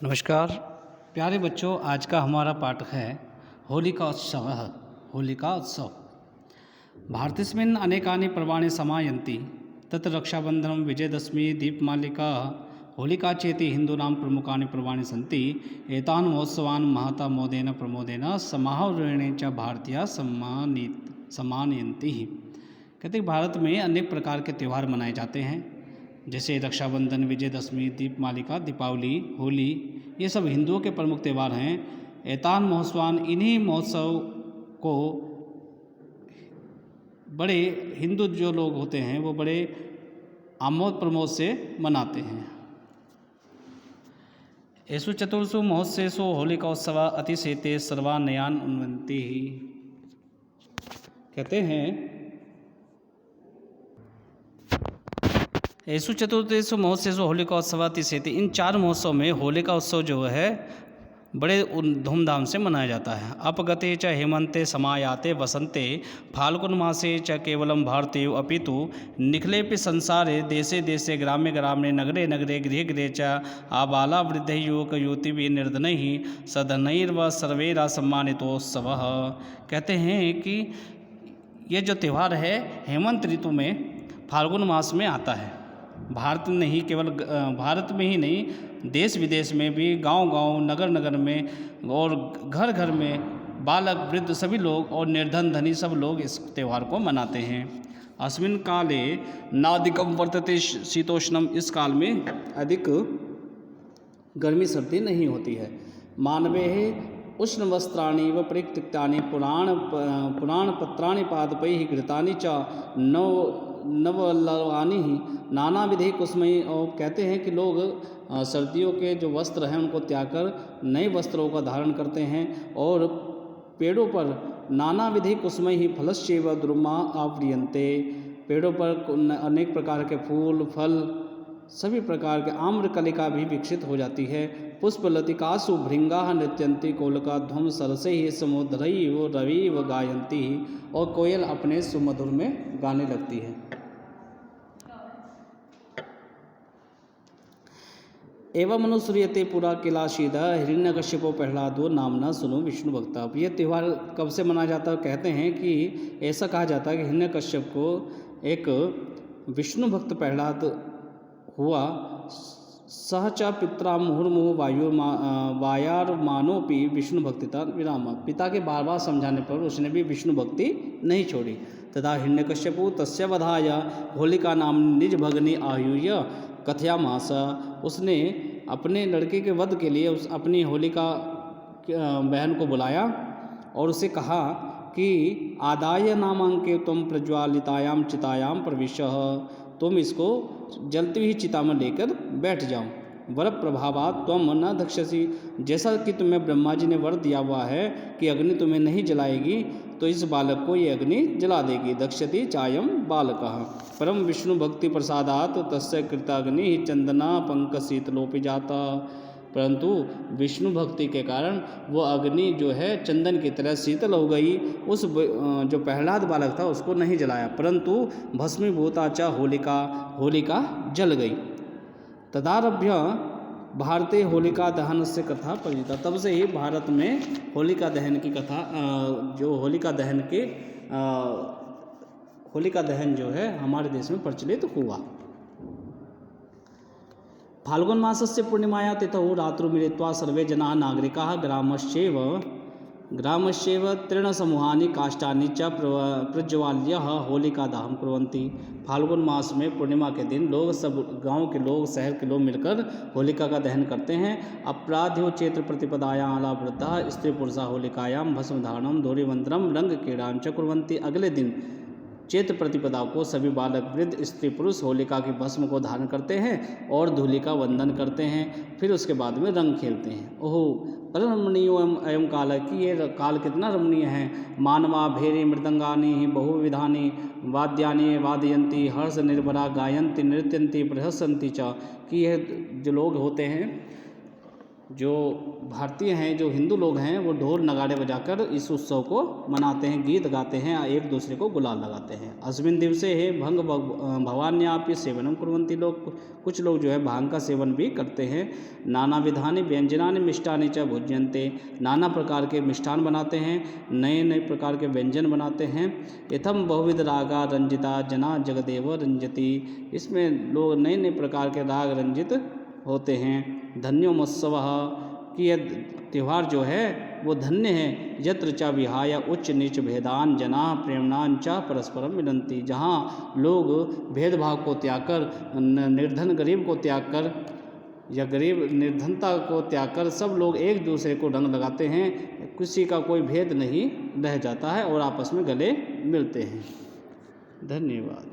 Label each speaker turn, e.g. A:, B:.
A: नमस्कार प्यारे बच्चों, आज का हमारा पाठ है होलिका उत्सव। होलिका उत्सव भारतेस्मिन् अनेकानि पर्वाणि समायन्ति तत्र रक्षाबन्धनं, विजयदशमी, दीपमालिका, होलिका चेति हिन्दूनां प्रमुखानि पर्वाणि सन्ति। एतान् महोत्सवान् महता मोदेन प्रमोदेन समारोहेण च भारतीयाः सम्मानयन्ति। कहते हैं भारत में अनेक प्रकार के त्यौहार मनाए जाते हैं, जैसे रक्षाबंधन, विजयदशमी, दीपमालिका, दीपावली, होली, ये सब हिंदुओं के प्रमुख त्यौहार हैं। एतान महोत्सवान, इन्हीं महोत्सव को बड़े हिंदू जो लोग होते हैं वो बड़े आमोद प्रमोद से मनाते हैं। येषु चतुर्षु महोत्सवेषु होलिकोत्सव अतिशेते सर्वानयान उन्वन्ति। कहते हैं येषु चतुर्दशु महोत्सव होलिकोत्सव अतिशेते, इन 4 महोत्सव में होलिका उत्सव जो है बड़े धूमधाम से मनाया जाता है। अपगते च हेमंते समायाते वसंते फाल्गुन मासे च केवलम भारतीय अपितु निखिलेपि संसारे देशे देशे ग्रामे ग्रामे नगरे नगरे गृहे गृहे च आबाला वृद्ध युवक युवती निर्धनैः सधनैर्व सर्वैरा सम्मानितोत्सवः। कहते हैं कि ये जो त्यौहार है हेमंत ऋतु में फाल्गुन मास में आता है। भारत नहीं, केवल भारत में ही नहीं, देश विदेश में भी, गांव गांव, नगर नगर में और घर घर में बालक वृद्ध सभी लोग और निर्धन धनी सब लोग इस त्यौहार को मनाते हैं। अस्मिन् काले नादिकम वर्तते शीतोष्णम, इस काल में अधिक गर्मी सर्दी नहीं होती है। मानवे उष्ण वस्त्राणि व परिक्तिक्तानि पुराण पत्राणि पादपैः घृतानि च नवलवानि नाना विधि कुसुमयी। और कहते हैं कि लोग सर्दियों के जो वस्त्र हैं उनको त्याग कर नए वस्त्रों का धारण करते हैं और पेड़ों पर नाना विधि कुसुमयी फलश्चैव द्रुमा आव्रियन्ते, पेड़ों पर अनेक प्रकार के फूल फल, सभी प्रकार के आम्रकलिका भी विकसित हो जाती है। पुष्पलतिकासु भृंगाः नृत्यन्ति कोलका ध्वम सरसैः समुद्रैः रविव गायन्ति, और कोयल अपने सुमधुर में गाने लगती है। एवं अनुसूयते पुरा कैलाशीद हिरण्यकश्यपो प्रहलादो नामना सुनो विष्णु भक्ता। ये त्यौहार कब से मनाया जाता है? कहते हैं कि ऐसा कहा जाता है कि हिरण्यकश्यप को एक विष्णु भक्त प्रहलाद हुआ। सहच पित्रा मुहुर्मुहु वायारमानोपि विष्णु भक्तिता विराम। पिता के बार बार समझाने पर उसने भी विष्णु भक्ति नहीं छोड़ी। तथा हिरण्यकश्यपु तस्य वधाय होलिका नाम निज भगनी आयुय कथयामास। उसने अपने लड़के के वध के लिए अपनी होलिका बहन को बुलाया और उसे कहा कि आदाय नामांके तुम प्रज्वालितायाम चितायाम प्रविशः, तुम इसको जलती हुई चिता में लेकर बैठ जाओ। वर प्रभावात् त्वं न दक्षसी, जैसा कि तुम्हें ब्रह्मा जी ने वर दिया हुआ है कि अग्नि तुम्हें नहीं जलाएगी, तो इस बालक को ये अग्नि जला देगी। दक्षति चायम बालकः परम विष्णु भक्ति प्रसादात् तस्य कृताग्नि चंदना पंक शीतलोपि जाता। परंतु विष्णु भक्ति के कारण वो अग्नि जो है चंदन की तरह शीतल हो गई। उस जो प्रहलाद बालक था उसको नहीं जलाया, परंतु भस्मीभूता च होलिका जल गई। तदारभ्य भारते होलिका दहन से कथा परिचिता। तब से ही भारत में होलिका दहन की कथा, जो होलिका दहन जो है हमारे देश में प्रचलित हुआ। फाल्गुन मासस्य पूर्णिमाया तिथौ रात्रौ मिलित्वा सर्वे जनाः नागरिकाः ग्रामस्यैव तृणसमूहानि काष्ठानि च प्रज्वाल्य होलिका दाहं कुर्वन्ति। फाल्गुन मास में पूर्णिमा के दिन लोग, सब गांव के लोग, शहर के लोग मिलकर होलिका का दहन करते हैं। अपराध्यो चैत्र प्रतिपदायां आलावृता स्त्री पुरुषा होलिकायां भस्म धारणम धूलिवंतरम रंग क्रीड़ां च कुर्वन्ति। अगले दिन चैत्र प्रतिपदा को सभी बालक वृद्ध स्त्री पुरुष होलिका की भस्म को धारण करते हैं और धूलि का वंदन करते हैं। फिर उसके बाद में रंग खेलते हैं। ओहो परमणीय एवं काल, की ये काल कितना रमणीय है। मानवा भेरी मृदंगानी बहुविधानी वाद्यानि वादयंती हर्ष निर्भरा गायंती नृत्यंती प्रहसंती च, कि यह जो लोग होते हैं जो भारतीय हैं, जो हिंदू लोग हैं, वो ढोल नगाड़े बजाकर इस उत्सव को मनाते हैं, गीत गाते हैं, एक दूसरे को गुलाल लगाते हैं। अस्मिन् दिवसे है भंग भवान्यापि सेवनम कुर्वन्ति लोग, कुछ लोग जो है भांग का सेवन भी करते हैं। नाना विधानि व्यंजनानि मिष्टानि च भुज्यन्ते, नाना प्रकार के मिष्ठान बनाते हैं, नए नए प्रकार के व्यंजन बनाते हैं। इत्थम बहुविध रागा रंजिता जना जगदेव रंजति, इसमें लोग नए नए प्रकार के राग रंजित होते हैं। धन्योमोत्सव, कि यह त्यौहार जो है वो धन्य है। यत्र च विहाय उच्च नीच भेदान जना प्रेमणान च परस्परम मिलन्ति, जहाँ लोग भेदभाव को त्याग कर, निर्धन गरीब को त्याग कर या गरीब निर्धनता को त्याग कर सब लोग एक दूसरे को रंग लगाते हैं, किसी का कोई भेद नहीं रह जाता है और आपस में गले मिलते हैं। धन्यवाद।